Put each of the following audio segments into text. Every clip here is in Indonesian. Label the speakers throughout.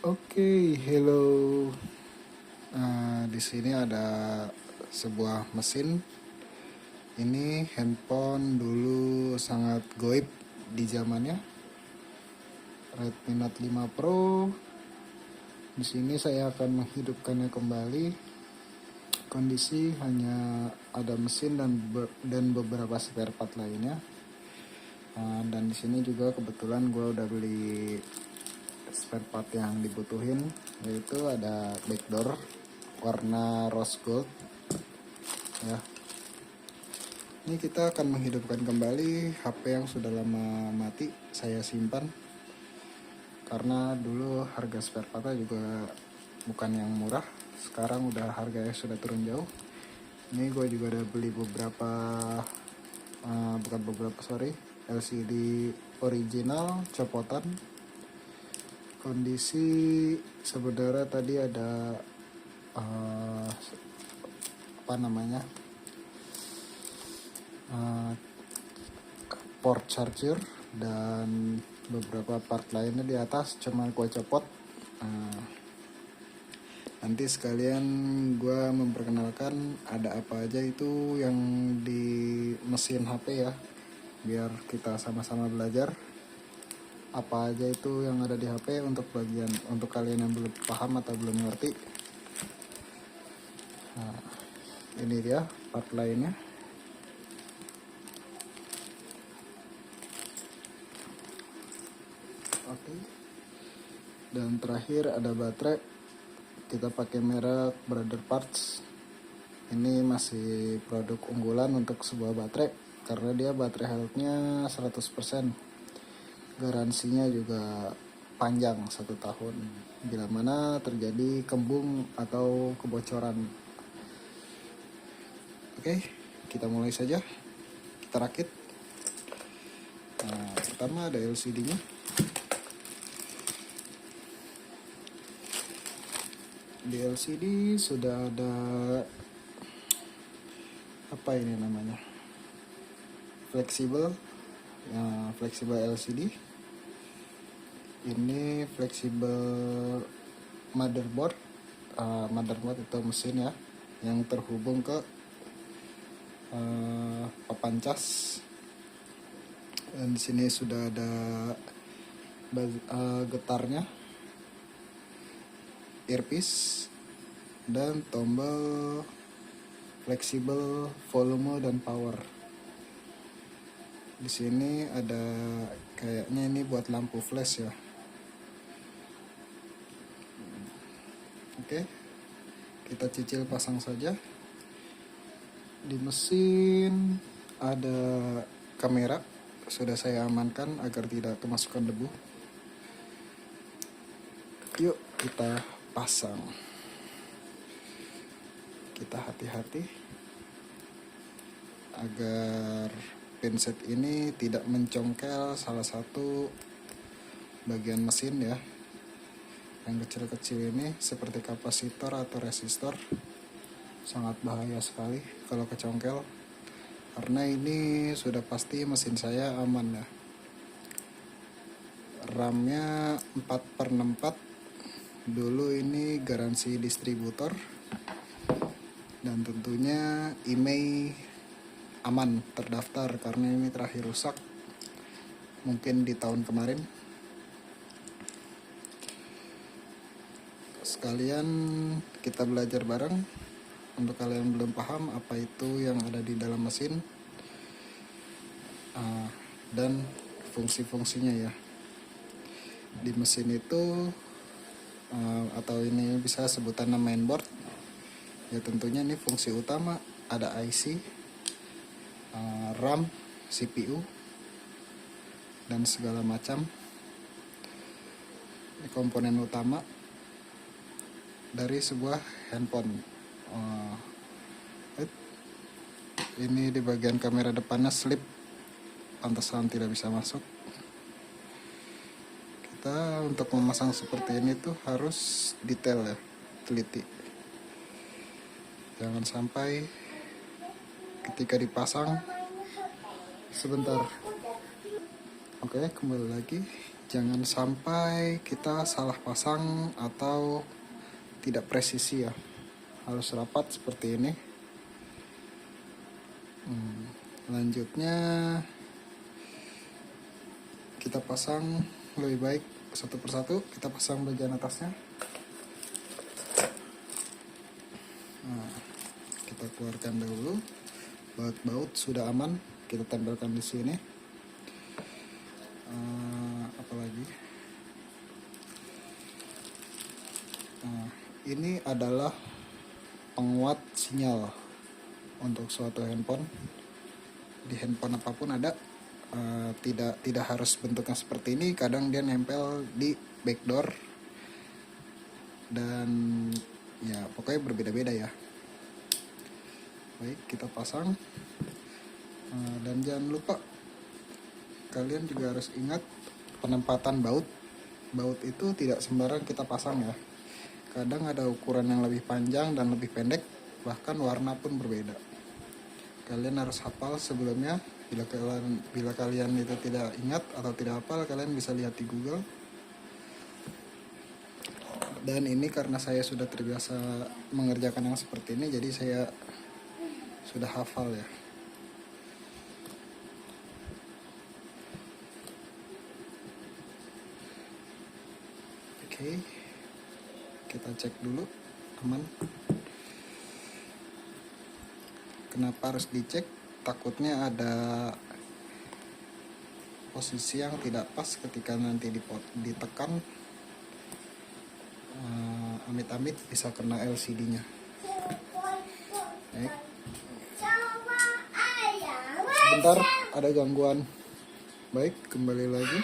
Speaker 1: Oke, hello. Di sini ada sebuah mesin. Ini handphone dulu sangat goib di zamannya. Redmi Note 5 Pro. Di sini saya akan menghidupkannya kembali. Kondisi hanya ada mesin dan beberapa spare part lainnya. Dan di sini juga kebetulan gue udah beli spare part yang dibutuhin, yaitu ada backdoor warna rose gold ya. Ini kita akan menghidupkan kembali HP yang sudah lama mati. Saya simpan karena dulu harga spare partnya juga bukan yang murah. Sekarang udah harganya sudah turun jauh. Ini gue juga udah beli LCD original copotan. Kondisi sebenarnya tadi ada port charger dan beberapa part lainnya di atas, cuma gue copot. Nanti sekalian gue memperkenalkan ada apa aja itu yang di mesin HP ya, biar kita sama-sama belajar apa aja itu yang ada di HP untuk kalian yang belum paham atau belum ngerti. Ini dia part lainnya. Oke. Dan terakhir ada baterai. Kita pakai merek Brother Parts. Ini masih produk unggulan untuk sebuah baterai karena dia baterai health-nya 100%. Garansinya juga panjang 1 tahun bila mana terjadi kembung atau kebocoran. Oke, kita mulai saja. Kita rakit. Pertama ada LCD-nya. Di LCD sudah ada apa ini namanya, fleksibel LCD. Ini fleksibel motherboard itu mesin ya, yang terhubung ke papan cas. Dan di sini sudah ada getarnya, earpiece, dan tombol fleksibel volume dan power. Di sini ada kayaknya ini buat lampu flash ya. Oke, kita cicil pasang saja. Di mesin ada kamera, sudah saya amankan agar tidak kemasukan debu. Yuk kita pasang. Kita hati-hati agar pinset ini tidak mencongkel salah satu bagian mesin ya. Yang kecil-kecil ini seperti kapasitor atau resistor sangat bahaya sekali kalau kecongkel, karena ini sudah pasti mesin saya aman ya. RAM-nya 4/64. Dulu ini garansi distributor. Dan tentunya IMEI aman terdaftar karena ini terakhir rusak mungkin di tahun kemarin. Sekalian kita belajar bareng. Untuk kalian yang belum paham apa itu yang ada di dalam mesin dan fungsi-fungsinya ya. Di mesin itu atau ini bisa sebutan mainboard ya, tentunya ini fungsi utama ada IC, RAM, CPU, dan segala macam. Ini komponen utama dari sebuah handphone. Ini di bagian kamera depannya slip, pantesan tidak bisa masuk. Kita untuk memasang seperti ini tuh harus detail ya, teliti. Jangan sampai ketika dipasang sebentar. Oke, kembali lagi. Jangan sampai kita salah pasang atau tidak presisi ya, harus rapat seperti ini. Selanjutnya kita pasang lebih baik satu persatu, kita pasang bagian atasnya. Nah, kita keluarkan dulu. Baut-baut sudah aman, kita tempelkan di sini. Apalagi ini adalah penguat sinyal untuk suatu handphone. Di handphone apapun ada, tidak harus bentuknya seperti ini. Kadang dia nempel di backdoor dan ya pokoknya berbeda-beda ya. Baik, kita pasang. Dan jangan lupa kalian juga harus ingat penempatan baut. Baut itu tidak sembarang kita pasang ya. Kadang ada ukuran yang lebih panjang dan lebih pendek, bahkan warna pun berbeda. Kalian harus hafal sebelumnya. Bila kalian itu tidak ingat atau tidak hafal, kalian bisa lihat di Google. Dan ini karena saya sudah terbiasa mengerjakan yang seperti ini, jadi saya sudah hafal ya. Oke, kita cek dulu aman. Kenapa harus dicek? Takutnya ada posisi yang tidak pas ketika nanti ditekan, amit-amit bisa kena LCD-nya. Baik. Sebentar, ada gangguan. Baik, kembali lagi.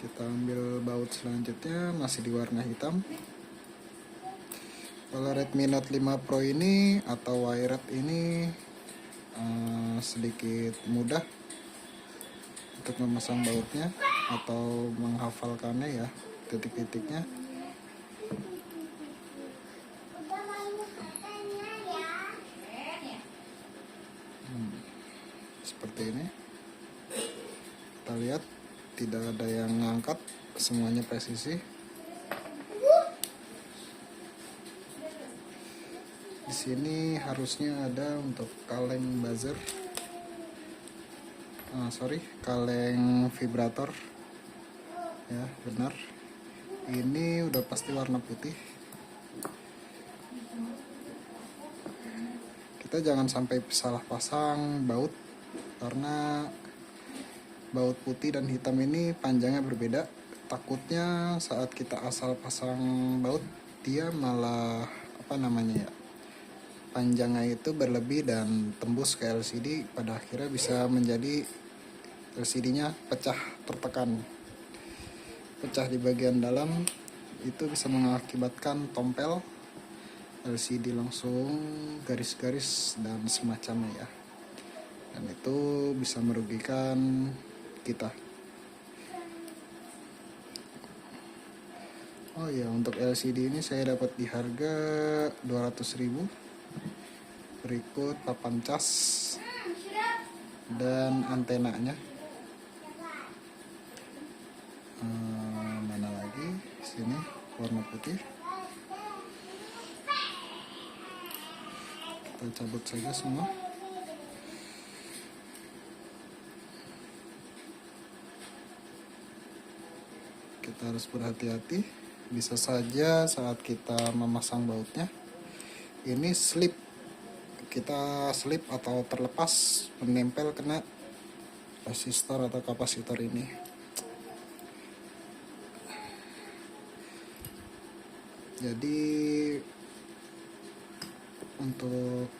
Speaker 1: Kita ambil baut selanjutnya, masih di warna hitam. Kalau Redmi Note 5 Pro ini atau wired ini sedikit mudah untuk memasang bautnya atau menghafalkannya ya, titik-titiknya. Seperti ini. Kita lihat tidak ada yang ngangkat, semuanya presisi. Di sini harusnya ada untuk kaleng buzzer, kaleng vibrator. Ya, benar. Ini udah pasti warna putih. Kita jangan sampai salah pasang baut, karena baut putih dan hitam ini panjangnya berbeda. Takutnya saat kita asal pasang baut, dia malah panjangnya itu berlebih dan tembus ke LCD, pada akhirnya bisa menjadi LCD-nya pecah, tertekan, pecah di bagian dalam. Itu bisa mengakibatkan tompel LCD, langsung garis-garis dan semacamnya ya. Dan itu bisa merugikan kita. Oh ya, untuk LCD ini saya dapat di harga 200.000. Berikut papan cas dan antenanya. Mana lagi? Sini warna putih. Kita cabut saja semua. Kita harus berhati-hati. Bisa saja saat kita memasang bautnya ini kita slip atau terlepas, menempel kena resistor atau kapasitor ini. Jadi untuk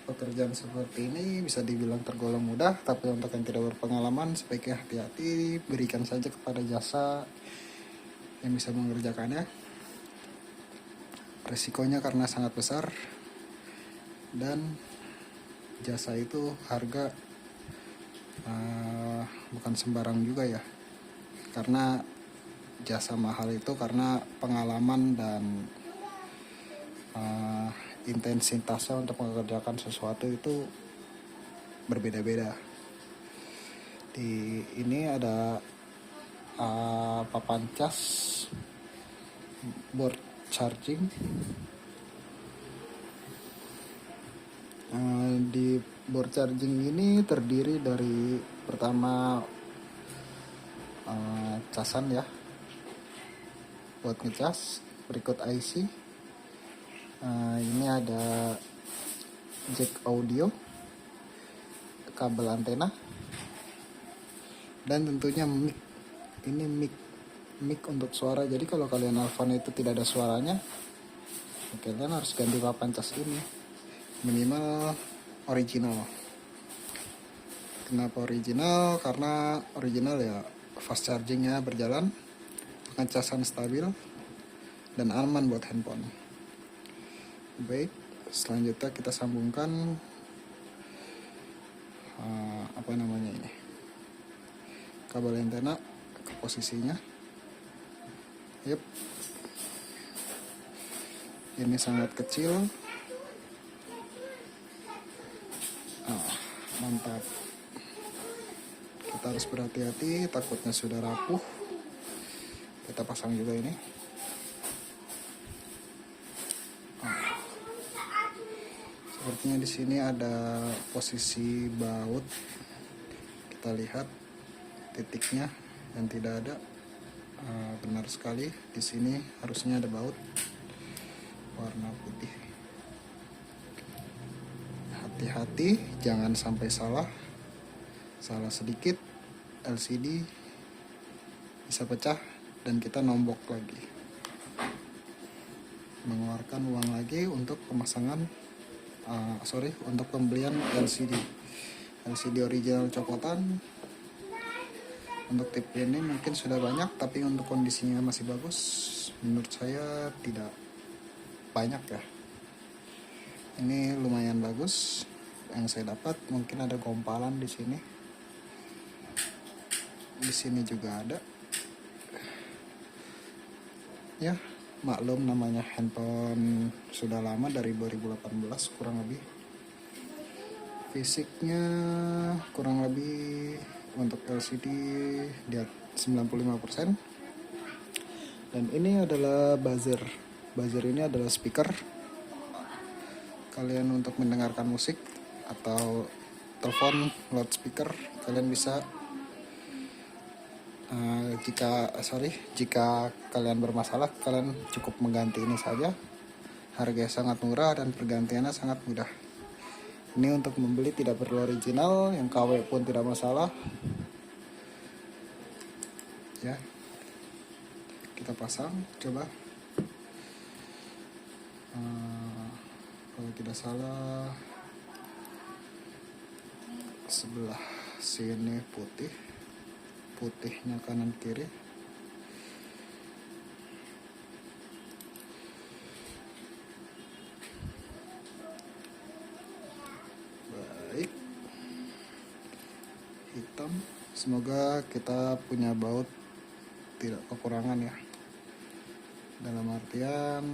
Speaker 1: pekerjaan seperti ini bisa dibilang tergolong mudah, tapi untuk yang tidak berpengalaman sebaiknya hati-hati, berikan saja kepada jasa yang bisa mengerjakannya. Resikonya karena sangat besar, dan jasa itu harga bukan sembarang juga ya, karena jasa mahal itu karena pengalaman dan intensitasnya untuk mengerjakan sesuatu itu berbeda-beda. Di ini ada papan cas, board charging. Di board charging ini terdiri dari pertama casan ya, buat ngecas, berikut IC. Ini ada jack audio, kabel antena, dan tentunya mic. Ini mic untuk suara. Jadi kalau kalian nelfon itu tidak ada suaranya, kalian harus ganti papan cas ini, minimal original. Kenapa original? Karena original ya fast chargingnya berjalan, pengecasan stabil, dan aman buat handphone. Baik, selanjutnya kita sambungkan kabel antena ke posisinya. Yep. Ini sangat kecil. Mantap. Kita harus berhati-hati, takutnya sudah rapuh. Kita pasang juga ini. Sepertinya di sini ada posisi baut. Kita lihat titiknya yang tidak ada. Benar sekali, di sini harusnya ada baut warna putih. Hati-hati, jangan sampai salah sedikit LCD bisa pecah dan kita nombok lagi, mengeluarkan uang lagi untuk untuk pembelian LCD original copotan. Untuk tip ini mungkin sudah banyak, tapi untuk kondisinya masih bagus, menurut saya tidak banyak ya. Ini lumayan bagus yang saya dapat. Mungkin ada gompalan di sini. Di sini juga ada. Ya, maklum namanya handphone sudah lama, dari 2018 kurang lebih. Fisiknya kurang lebih untuk LCD di 95%. Dan ini adalah buzzer. Buzzer ini adalah speaker. Kalian untuk mendengarkan musik atau telepon loudspeaker, kalian bisa jika kalian bermasalah, kalian cukup mengganti ini saja. Harganya sangat murah dan pergantiannya sangat mudah. Ini untuk membeli tidak perlu original, yang KW pun tidak masalah. Ya, kita pasang, coba. Kalau tidak salah sebelah sini putihnya kanan kiri. Baik, hitam. Semoga kita punya baut tidak kekurangan ya, dalam artian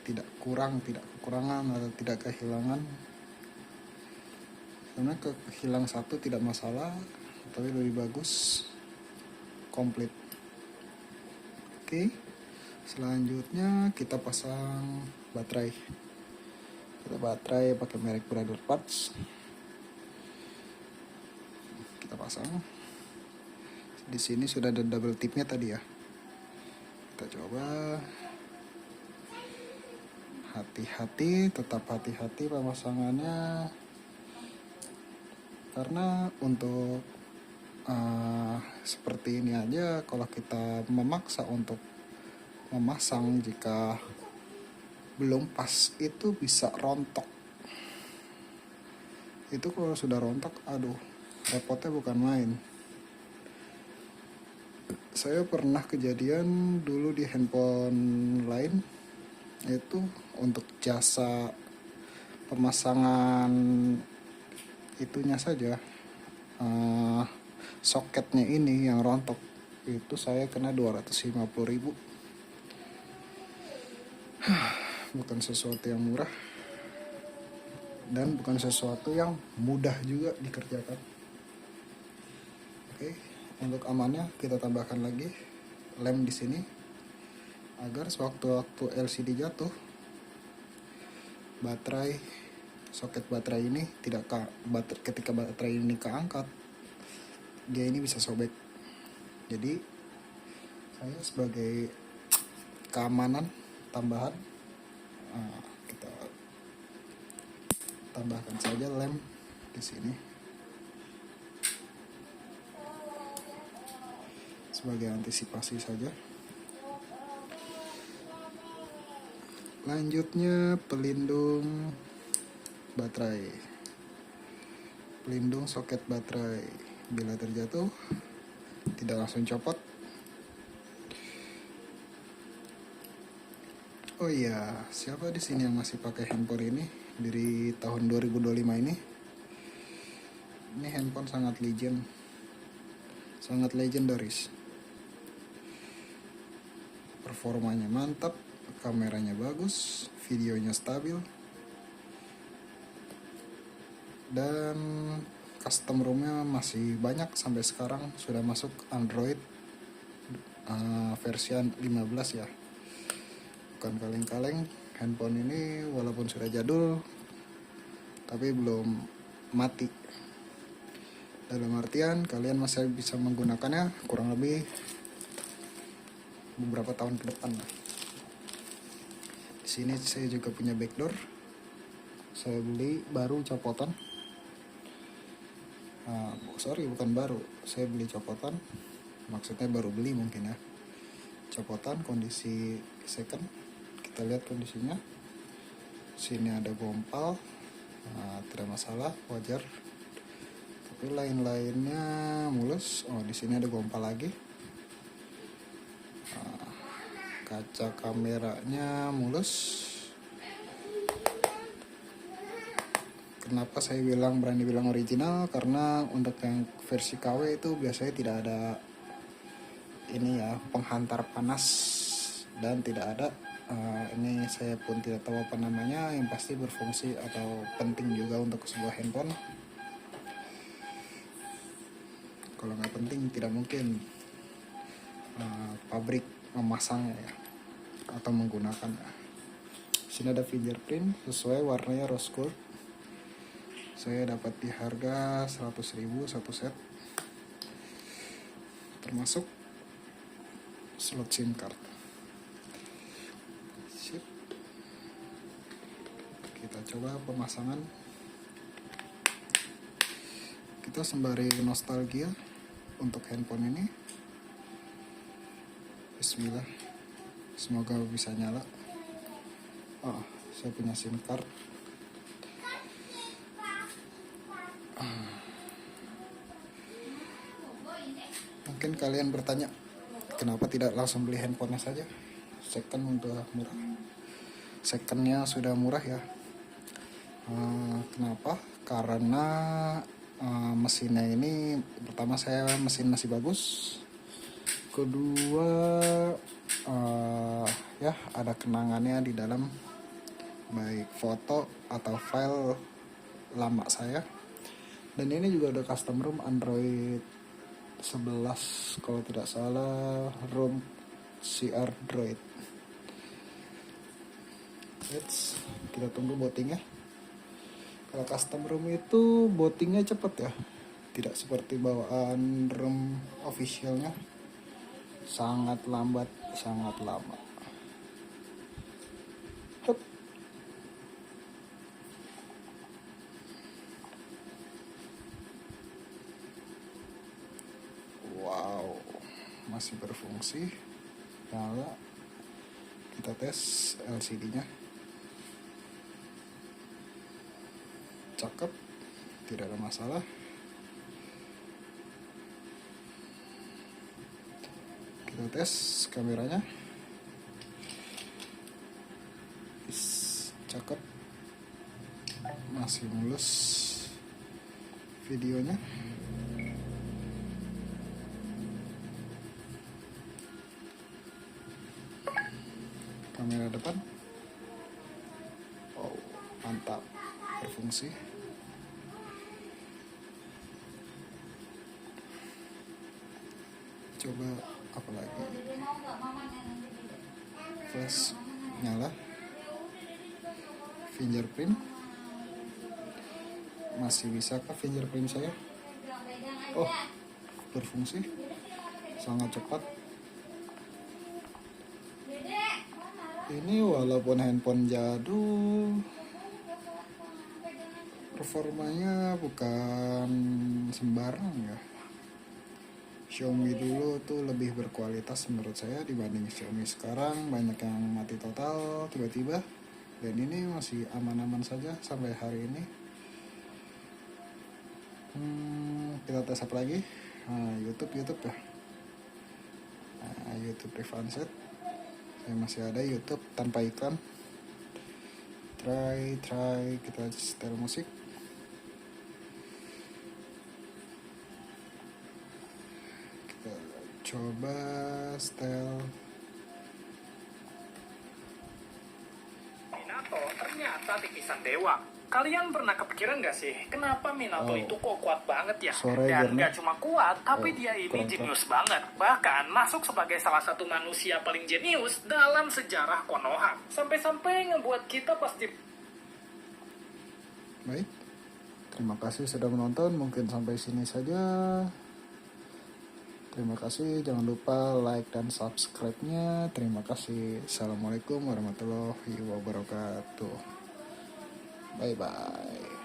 Speaker 1: tidak kekurangan atau tidak kehilangan. Karena kehilang satu tidak masalah, tapi lebih bagus komplit. Oke, selanjutnya kita pasang baterai. Kita baterai pakai merek Brother Parts. Kita pasang. Di sini sudah ada double tipnya tadi ya. Kita coba. Hati-hati, tetap hati-hati pemasangannya. Karena untuk seperti ini aja, kalau kita memaksa untuk memasang jika belum pas, itu bisa rontok. Itu kalau sudah rontok, aduh, repotnya bukan main. Saya pernah kejadian dulu di handphone lain, itu untuk jasa pemasangan itunya saja, soketnya ini yang rontok, itu saya kena 250.000. Bukan sesuatu yang murah dan bukan sesuatu yang mudah juga dikerjakan. Oke, Untuk amannya kita tambahkan lagi lem di sini agar sewaktu-waktu LCD jatuh, soket baterai ini ketika baterai ini keangkat, dia ini bisa sobek. Jadi saya sebagai keamanan tambahan, kita tambahkan saja lem di sini sebagai antisipasi saja. Lanjutnya pelindung baterai, pelindung soket baterai. Bila terjatuh tidak langsung copot. Oh iya, siapa di sini yang masih pakai handphone ini dari tahun 2025 ini? Ini handphone sangat legendaris. Performanya mantap, kameranya bagus, videonya stabil, dan custom ROM-nya masih banyak sampai sekarang. Sudah masuk Android versi 15 ya. Bukan kaleng-kaleng, handphone ini walaupun sudah jadul tapi belum mati. Dalam artian kalian masih bisa menggunakannya kurang lebih beberapa tahun ke depan. Di sini saya juga punya backdoor. Saya beli baru copotan. Bukan baru. Saya beli copotan. Maksudnya baru beli mungkin ya. Copotan kondisi second. Kita lihat kondisinya. Sini ada gompal. Tidak masalah, wajar. Tapi lain-lainnya mulus. Oh, di sini ada gompal lagi. Kaca kameranya mulus. Kenapa saya berani bilang original? Karena untuk yang versi KW itu biasanya tidak ada ini ya, penghantar panas, dan tidak ada ini saya pun tidak tahu apa namanya, yang pasti berfungsi atau penting juga untuk sebuah handphone. Kalau nggak penting tidak mungkin pabrik memasangnya ya, atau menggunakannya. Sini ada fingerprint sesuai warnanya rose gold. Saya dapat di harga 100.000 satu set, termasuk slot SIM card. Sip. Kita coba pemasangan. Kita sembari nostalgia untuk handphone ini. Bismillah, semoga bisa nyala. Saya punya SIM card. Mungkin kalian bertanya, kenapa tidak langsung beli handphonenya saja? Secondnya sudah murah ya. Kenapa? Karena mesinnya ini, pertama saya mesin masih bagus. Kedua ya ada kenangannya di dalam, baik foto atau file lama saya. Dan ini juga ada custom ROM Android 11 kalau tidak salah, ROM CR Droid. Kita tunggu bootingnya. Kalau custom ROM itu bootingnya cepat ya, tidak seperti bawaan ROM officialnya, sangat lambat, sangat lama. Wow, masih berfungsi, nyala. Kita tes LCD-nya. Cakep, tidak ada masalah. Kita tes kameranya. Cakep, masih mulus videonya. Kamera depan, wow, mantap, berfungsi. coba apa lagi, flash nyala, fingerprint masih bisa kah fingerprint saya? Oh, berfungsi, sangat cepat. Ini walaupun handphone jadul, performanya bukan sembarang ya. Xiaomi dulu tuh lebih berkualitas menurut saya dibanding Xiaomi sekarang. Banyak yang mati total tiba-tiba, dan ini masih aman-aman saja sampai hari ini. Kita tes apa lagi? YouTube ya. YouTube Revanced. Saya masih ada YouTube tanpa iklan. Try kita setel musik. Kita coba setel.
Speaker 2: Minato ternyata titisan dewa. Kalian pernah kepikiran gak sih kenapa Minato itu kok kuat banget ya? Dan gak cuma kuat, tapi dia ini jenius banget. Bahkan masuk sebagai salah satu manusia paling jenius dalam sejarah Konoha. Sampai-sampai ngebuat kita pasti...
Speaker 1: Baik, terima kasih sudah menonton. Mungkin sampai sini saja. Terima kasih, jangan lupa like dan subscribe-nya. Terima kasih. Assalamualaikum warahmatullahi wabarakatuh. Bye bye.